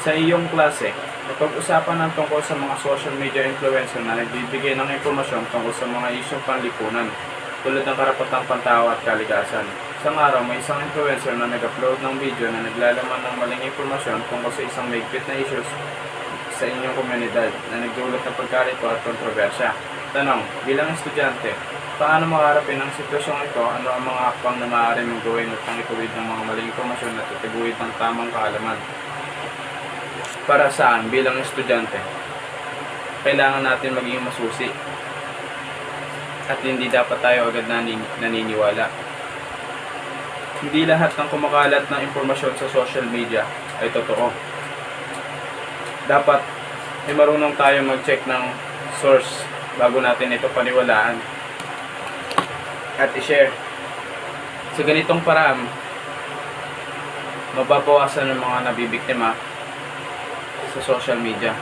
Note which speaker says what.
Speaker 1: Sa iyong klase, napag-usapan ng tungkol sa mga social media influencer na nagbibigay ng impormasyon tungkol sa mga isyong panlipunan, tulad ng karapatang pantao at kalikasan. Isang araw, may isang influencer na nag-upload ng video na naglalaman ng maling impormasyon tungkol sa isang mahigpit na issues sa inyong komunidad na nagdulot ng pagkalito at kontrobersya. Tanong, bilang estudyante, paano makaharapin ang sitwasyong ito? Ano ang mga hakbang na maaari mong gawin upang ituwid ng mga maling impormasyon at itiguhid ng tamang kaalaman? Para saan bilang estudyante, kailangan natin maging masusi at hindi dapat tayo agad naniniwala. Hindi lahat ng kumakalat ng impormasyon sa social media ay totoo. Dapat ay marunong tayo mag-check ng source bago natin ito paniwalaan at i-share. Sa ganitong paraan, mababawasan ng mga nabibiktima sa social media.